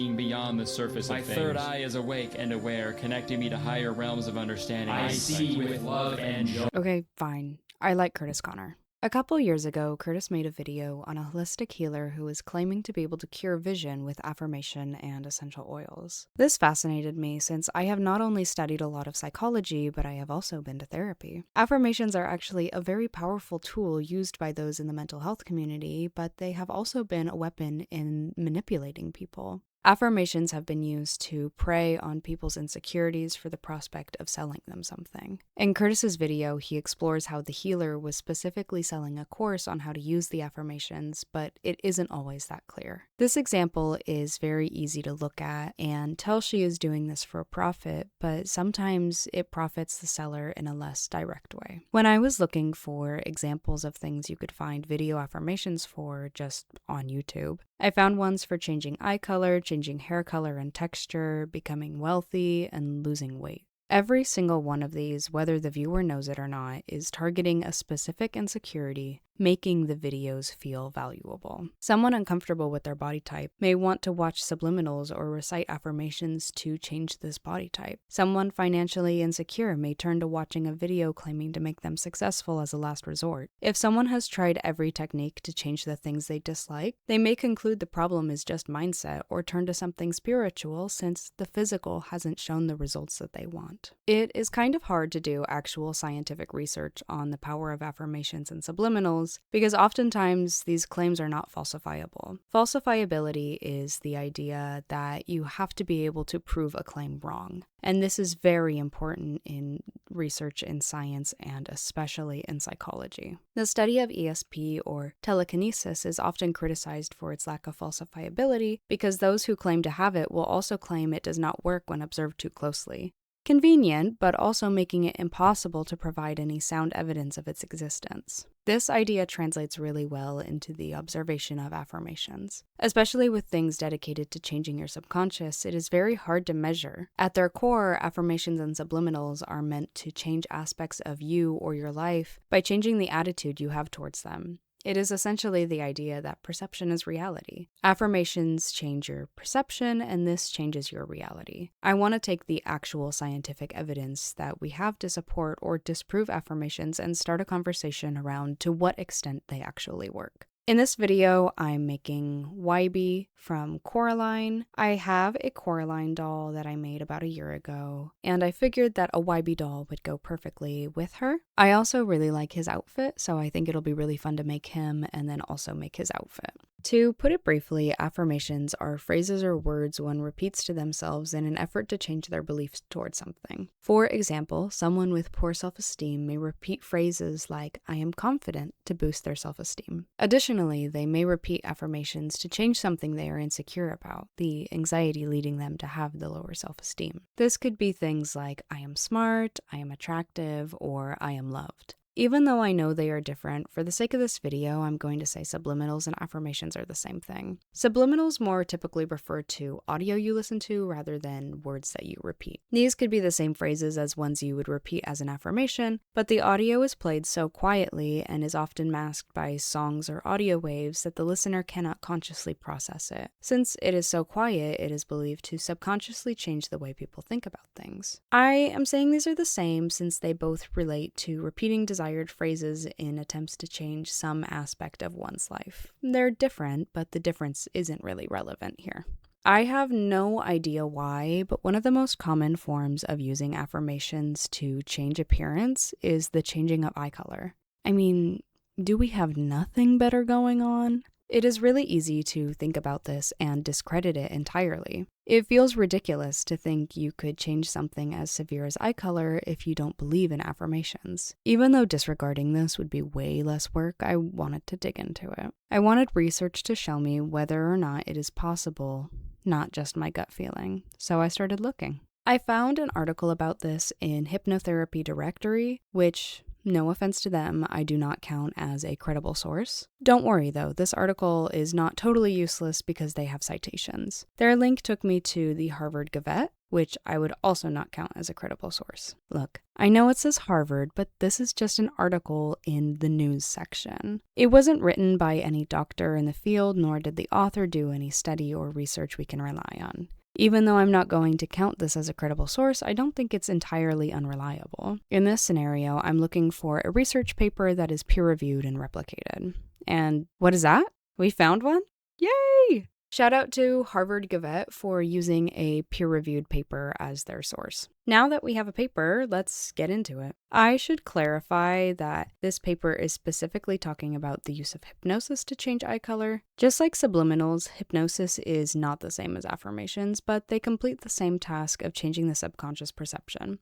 beyond the surface of things. My third eye is awake and aware, connecting me to higher realms of understanding. I see with love and joy. Okay, fine. I like Kurtis Connor. A couple years ago, Kurtis made a video on a holistic healer who was claiming to be able to cure vision with affirmation and essential oils. This fascinated me since I have not only studied a lot of psychology, but I have also been to therapy. Affirmations are actually a very powerful tool used by those in the mental health community, but they have also been a weapon in manipulating people. Affirmations have been used to prey on people's insecurities for the prospect of selling them something. In Kurtis's video, he explores how the healer was specifically selling a course on how to use the affirmations, but it isn't always that clear. This example is very easy to look at and tell she is doing this for a profit, but sometimes it profits the seller in a less direct way. When I was looking for examples of things you could find video affirmations for just on YouTube, I found ones for changing eye color, changing hair color and texture, becoming wealthy, and losing weight. Every single one of these, whether the viewer knows it or not, is targeting a specific insecurity, making the videos feel valuable. Someone uncomfortable with their body type may want to watch subliminals or recite affirmations to change this body type. Someone financially insecure may turn to watching a video claiming to make them successful as a last resort. If someone has tried every technique to change the things they dislike, they may conclude the problem is just mindset or turn to something spiritual since the physical hasn't shown the results that they want. It is kind of hard to do actual scientific research on the power of affirmations and subliminals because oftentimes these claims are not falsifiable. Falsifiability is the idea that you have to be able to prove a claim wrong. And this is very important in research in science and especially in psychology. The study of ESP or telekinesis is often criticized for its lack of falsifiability because those who claim to have it will also claim it does not work when observed too closely. Convenient, but also making it impossible to provide any sound evidence of its existence. This idea translates really well into the observation of affirmations. Especially with things dedicated to changing your subconscious, it is very hard to measure. At their core, affirmations and subliminals are meant to change aspects of you or your life by changing the attitude you have towards them. It is essentially the idea that perception is reality. Affirmations change your perception, and this changes your reality. I want to take the actual scientific evidence that we have to support or disprove affirmations and start a conversation around to what extent they actually work. In this video, I'm making Wybie from Coraline. I have a Coraline doll that I made about a year ago, and I figured that a Wybie doll would go perfectly with her. I also really like his outfit, so I think it'll be really fun to make him and then also make his outfit. To put it briefly, affirmations are phrases or words one repeats to themselves in an effort to change their beliefs towards something. For example, someone with poor self-esteem may repeat phrases like, "I am confident," to boost their self-esteem. Additionally, they may repeat affirmations to change something they are insecure about, the anxiety leading them to have the lower self-esteem. This could be things like, "I am smart," "I am attractive," or "I am loved." Even though I know they are different, for the sake of this video, I'm going to say subliminals and affirmations are the same thing. Subliminals more typically refer to audio you listen to rather than words that you repeat. These could be the same phrases as ones you would repeat as an affirmation, but the audio is played so quietly and is often masked by songs or audio waves that the listener cannot consciously process it. Since it is so quiet, it is believed to subconsciously change the way people think about things. I am saying these are the same since they both relate to repeating desired phrases in attempts to change some aspect of one's life. They're different, but the difference isn't really relevant here. I have no idea why, but one of the most common forms of using affirmations to change appearance is the changing of eye color. I mean, do we have nothing better going on? It is really easy to think about this and discredit it entirely. It feels ridiculous to think you could change something as severe as eye color if you don't believe in affirmations. Even though disregarding this would be way less work, I wanted to dig into it. I wanted research to show me whether or not it is possible, not just my gut feeling. So I started looking. I found an article about this in Hypnotherapy directory, which No offense to them, I do not count as a credible source. Don't worry though, this article is not totally useless because they have citations. Their link took me to the Harvard Gavette, which I would also not count as a credible source. Look, I know it says Harvard, but this is just an article in the news section. It wasn't written by any doctor in the field, nor did the author do any study or research we can rely on. Even though I'm not going to count this as a credible source, I don't think it's entirely unreliable. In this scenario, I'm looking for a research paper that is peer-reviewed and replicated. And what is that? We found one? Yay! Shout out to Harvard Gavette for using a peer-reviewed paper as their source. Now that we have a paper, let's get into it. I should clarify that this paper is specifically talking about the use of hypnosis to change eye color. Just like subliminals, hypnosis is not the same as affirmations, but they complete the same task of changing the subconscious perception.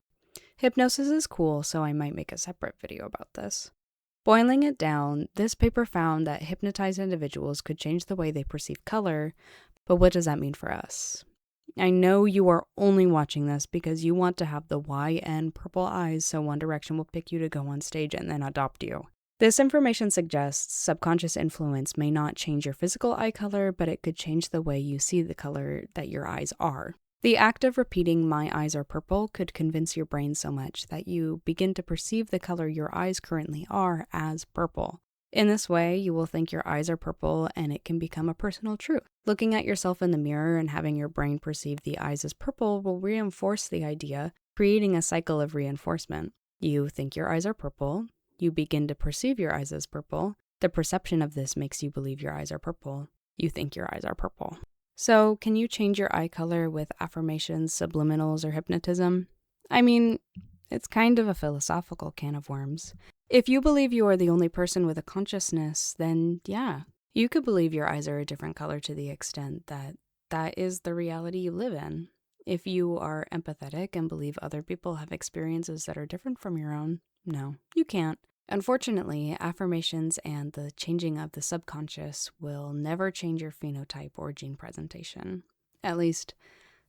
Hypnosis is cool, so I might make a separate video about this. Boiling it down, this paper found that hypnotized individuals could change the way they perceive color, but what does that mean for us? I know you are only watching this because you want to have the YN purple eyes so One Direction will pick you to go on stage and then adopt you. This information suggests subconscious influence may not change your physical eye color, but it could change the way you see the color that your eyes are. The act of repeating "my eyes are purple" could convince your brain so much that you begin to perceive the color your eyes currently are as purple. In this way, you will think your eyes are purple and it can become a personal truth. Looking at yourself in the mirror and having your brain perceive the eyes as purple will reinforce the idea, creating a cycle of reinforcement. You think your eyes are purple, you begin to perceive your eyes as purple, the perception of this makes you believe your eyes are purple, you think your eyes are purple. So, can you change your eye color with affirmations, subliminals, or hypnotism? I mean, it's kind of a philosophical can of worms. If you believe you are the only person with a consciousness, then yeah, you could believe your eyes are a different color to the extent that that is the reality you live in. If you are empathetic and believe other people have experiences that are different from your own, no, you can't. Unfortunately, affirmations and the changing of the subconscious will never change your phenotype or gene presentation. At least,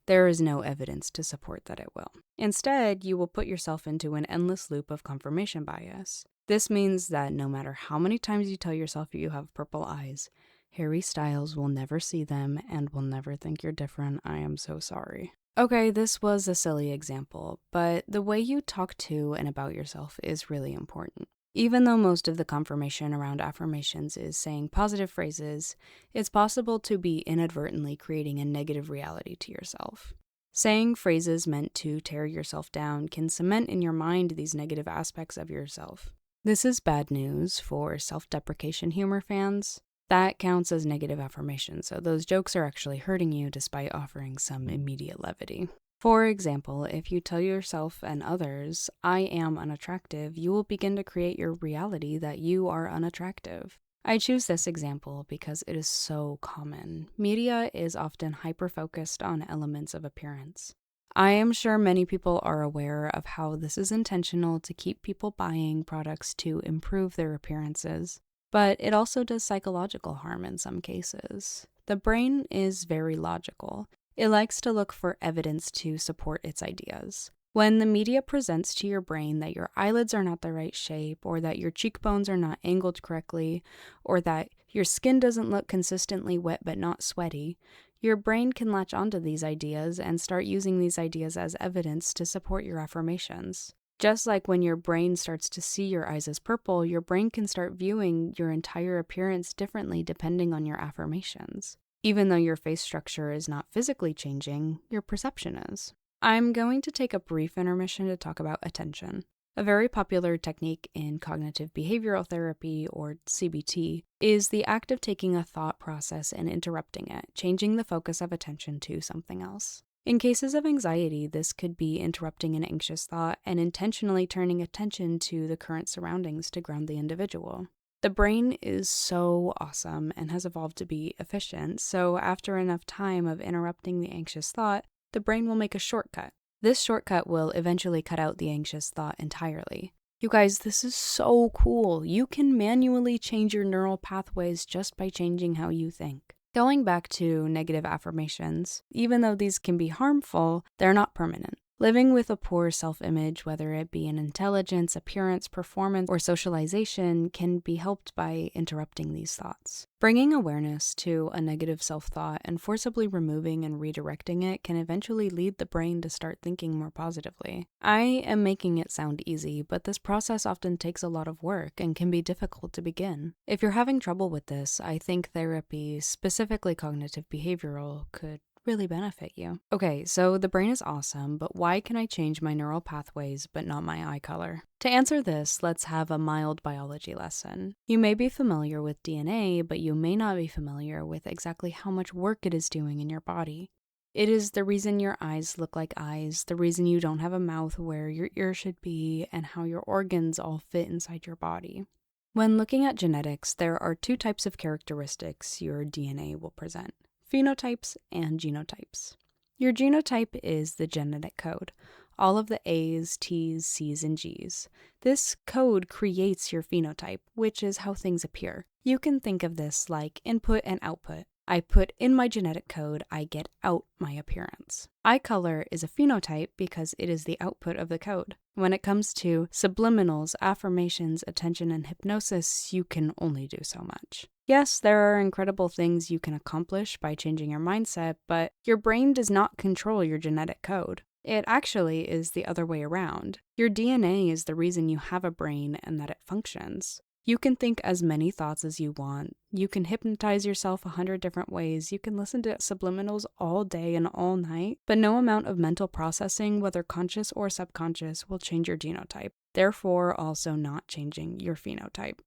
there is no evidence to support that it will. Instead, you will put yourself into an endless loop of confirmation bias. This means that no matter how many times you tell yourself you have purple eyes, Harry Styles will never see them and will never think you're different. I am so sorry. Okay, this was a silly example, but the way you talk to and about yourself is really important. Even though most of the confirmation around affirmations is saying positive phrases, it's possible to be inadvertently creating a negative reality to yourself. Saying phrases meant to tear yourself down can cement in your mind these negative aspects of yourself. This is bad news for self-deprecation humor fans. That counts as negative affirmation, so those jokes are actually hurting you despite offering some immediate levity. For example, if you tell yourself and others, "I am unattractive," you will begin to create your reality that you are unattractive. I choose this example because it is so common. Media is often hyper-focused on elements of appearance. I am sure many people are aware of how this is intentional to keep people buying products to improve their appearances, but it also does psychological harm in some cases. The brain is very logical. It likes to look for evidence to support its ideas. When the media presents to your brain that your eyelids are not the right shape, or that your cheekbones are not angled correctly, or that your skin doesn't look consistently wet but not sweaty, your brain can latch onto these ideas and start using these ideas as evidence to support your affirmations. Just like when your brain starts to see your eyes as purple, your brain can start viewing your entire appearance differently depending on your affirmations. Even though your face structure is not physically changing, your perception is. I'm going to take a brief intermission to talk about attention. A very popular technique in cognitive behavioral therapy, or CBT, is the act of taking a thought process and interrupting it, changing the focus of attention to something else. In cases of anxiety, this could be interrupting an anxious thought and intentionally turning attention to the current surroundings to ground the individual. The brain is so awesome and has evolved to be efficient, so after enough time of interrupting the anxious thought, the brain will make a shortcut. This shortcut will eventually cut out the anxious thought entirely. You guys, this is so cool. You can manually change your neural pathways just by changing how you think. Going back to negative affirmations, even though these can be harmful, they're not permanent. Living with a poor self-image, whether it be in intelligence, appearance, performance, or socialization, can be helped by interrupting these thoughts. Bringing awareness to a negative self-thought and forcibly removing and redirecting it can eventually lead the brain to start thinking more positively. I am making it sound easy, but this process often takes a lot of work and can be difficult to begin. If you're having trouble with this, I think therapy, specifically cognitive behavioral, could really benefit you. Okay, so the brain is awesome, but why can I change my neural pathways but not my eye color? To answer this, let's have a mild biology lesson. You may be familiar with DNA, but you may not be familiar with exactly how much work it is doing in your body. It is the reason your eyes look like eyes, the reason you don't have a mouth where your ear should be, and how your organs all fit inside your body. When looking at genetics, there are two types of characteristics your DNA will present: phenotypes and genotypes. Your genotype is the genetic code, all of the A's, T's, C's, and G's. This code creates your phenotype, which is how things appear. You can think of this like input and output. I put in my genetic code, I get out my appearance. Eye color is a phenotype because it is the output of the code. When it comes to subliminals, affirmations, attention, and hypnosis, you can only do so much. Yes, there are incredible things you can accomplish by changing your mindset, but your brain does not control your genetic code. It actually is the other way around. Your DNA is the reason you have a brain and that it functions. You can think as many thoughts as you want. You can hypnotize yourself 100 different ways. You can listen to subliminals all day and all night, but no amount of mental processing, whether conscious or subconscious, will change your genotype, therefore also not changing your phenotype.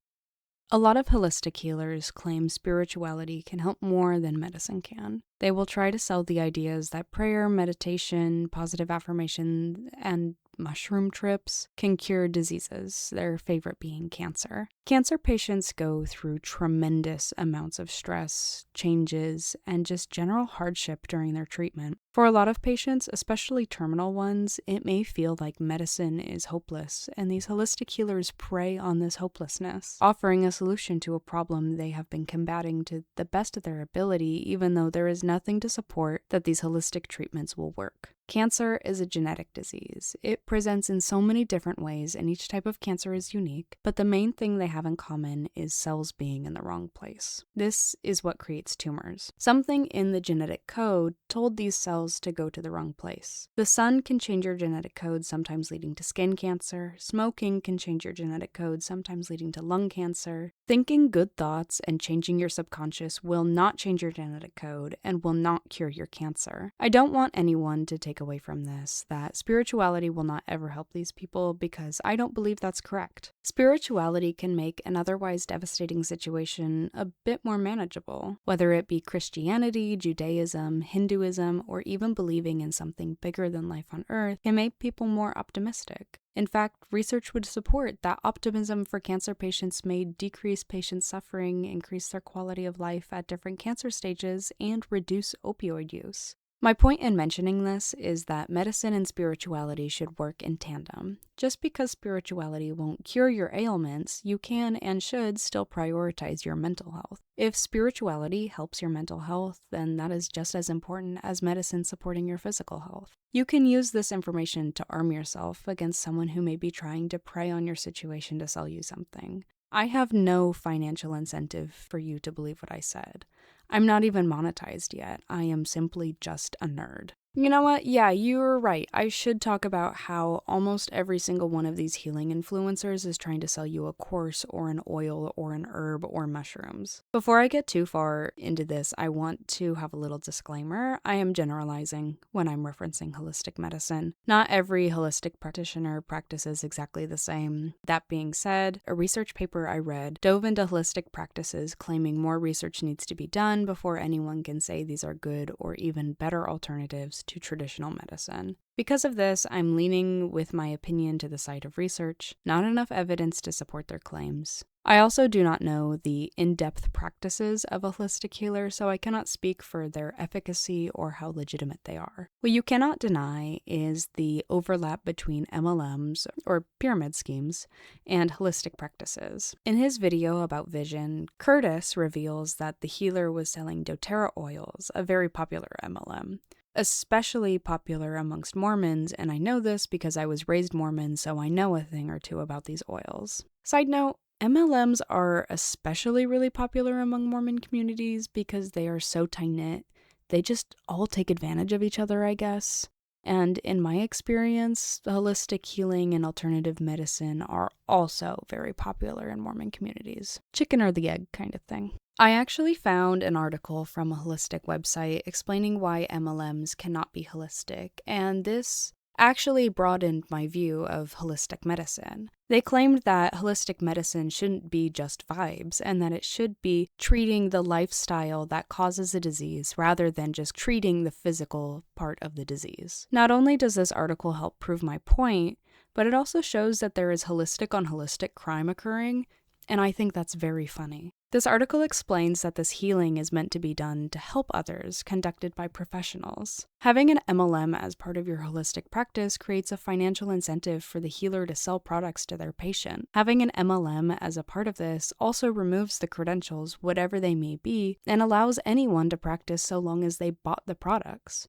A lot of holistic healers claim spirituality can help more than medicine can. They will try to sell the ideas that prayer, meditation, positive affirmation, and mushroom trips can cure diseases, their favorite being cancer. Cancer patients go through tremendous amounts of stress, changes, and just general hardship during their treatment. For a lot of patients, especially terminal ones, it may feel like medicine is hopeless, and these holistic healers prey on this hopelessness, offering a solution to a problem they have been combating to the best of their ability, even though there is nothing to support that these holistic treatments will work. Cancer is a genetic disease. It presents in so many different ways, and each type of cancer is unique, but the main thing they have in common is cells being in the wrong place. This is what creates tumors. Something in the genetic code told these cells to go to the wrong place. The sun can change your genetic code, sometimes leading to skin cancer. Smoking can change your genetic code, sometimes leading to lung cancer. Thinking good thoughts and changing your subconscious will not change your genetic code and will not cure your cancer. I don't want anyone to take away from this that spirituality will not ever help these people, because I don't believe that's correct. Spirituality can make an otherwise devastating situation a bit more manageable, whether it be Christianity, Judaism, Hinduism, or even believing in something bigger than life on Earth can make people more optimistic. In fact, research would support that optimism for cancer patients may decrease patient suffering, increase their quality of life at different cancer stages, and reduce opioid use. My point in mentioning this is that medicine and spirituality should work in tandem. Just because spirituality won't cure your ailments, you can and should still prioritize your mental health. If spirituality helps your mental health, then that is just as important as medicine supporting your physical health. You can use this information to arm yourself against someone who may be trying to prey on your situation to sell you something. I have no financial incentive for you to believe what I said. I'm not even monetized yet. I am simply just a nerd. You know what? Yeah, you're right. I should talk about how almost every single one of these healing influencers is trying to sell you a course or an oil or an herb or mushrooms. Before I get too far into this, I want to have a little disclaimer. I am generalizing when I'm referencing holistic medicine. Not every holistic practitioner practices exactly the same. That being said, a research paper I read dove into holistic practices, claiming more research needs to be done before anyone can say these are good or even better alternatives to traditional medicine. Because of this, I'm leaning with my opinion to the side of research, not enough evidence to support their claims. I also do not know the in-depth practices of a holistic healer, so I cannot speak for their efficacy or how legitimate they are. What you cannot deny is the overlap between MLMs, or pyramid schemes, and holistic practices. In his video about vision, Kurtis reveals that the healer was selling doTERRA oils, a very popular MLM. especially popular amongst Mormons, and I know this because I was raised Mormon, so I know a thing or two about these oils. Side note, MLMs are especially really popular among Mormon communities because they are so tight-knit. They just all take advantage of each other, I guess. And in my experience, holistic healing and alternative medicine are also very popular in Mormon communities. Chicken or the egg kind of thing. I actually found an article from a holistic website explaining why MLMs cannot be holistic, and this actually broadened my view of holistic medicine. They claimed that holistic medicine shouldn't be just vibes, and that it should be treating the lifestyle that causes a disease rather than just treating the physical part of the disease. Not only does this article help prove my point, but it also shows that there is holistic on holistic crime occurring, and I think that's very funny. This article explains that this healing is meant to be done to help others, conducted by professionals. Having an MLM as part of your holistic practice creates a financial incentive for the healer to sell products to their patient. Having an MLM as a part of this also removes the credentials, whatever they may be, and allows anyone to practice so long as they bought the products.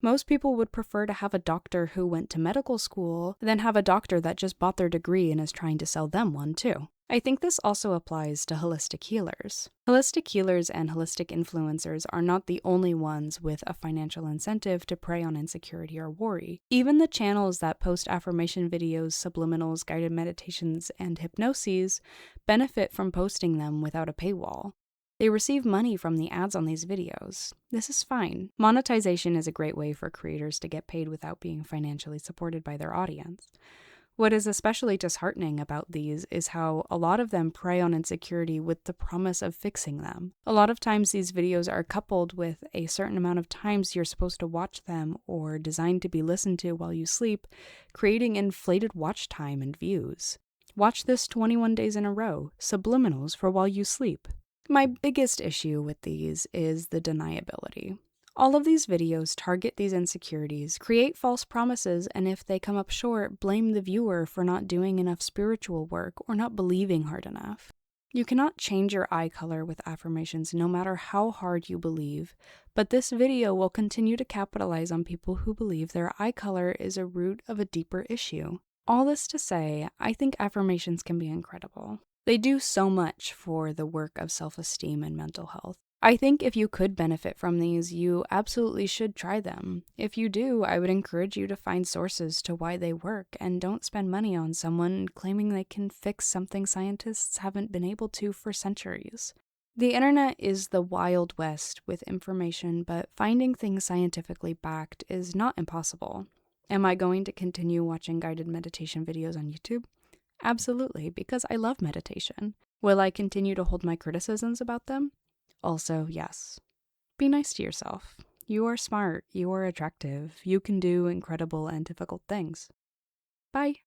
Most people would prefer to have a doctor who went to medical school than have a doctor that just bought their degree and is trying to sell them one too. I think this also applies to holistic healers. Holistic healers and holistic influencers are not the only ones with a financial incentive to prey on insecurity or worry. Even the channels that post affirmation videos, subliminals, guided meditations, and hypnoses benefit from posting them without a paywall. They receive money from the ads on these videos. This is fine. Monetization is a great way for creators to get paid without being financially supported by their audience. What is especially disheartening about these is how a lot of them prey on insecurity with the promise of fixing them. A lot of times these videos are coupled with a certain amount of times you're supposed to watch them or designed to be listened to while you sleep, creating inflated watch time and views. Watch this 21 days in a row, subliminals for while you sleep. My biggest issue with these is the deniability. All of these videos target these insecurities, create false promises, and if they come up short, blame the viewer for not doing enough spiritual work or not believing hard enough. You cannot change your eye color with affirmations no matter how hard you believe, but this video will continue to capitalize on people who believe their eye color is a root of a deeper issue. All this to say, I think affirmations can be incredible. They do so much for the work of self-esteem and mental health. I think if you could benefit from these, you absolutely should try them. If you do, I would encourage you to find sources to why they work and don't spend money on someone claiming they can fix something scientists haven't been able to for centuries. The internet is the Wild West with information, but finding things scientifically backed is not impossible. Am I going to continue watching guided meditation videos on YouTube? Absolutely, because I love meditation. Will I continue to hold my criticisms about them? Also, yes. Be nice to yourself. You are smart, you are attractive, you can do incredible and difficult things. Bye.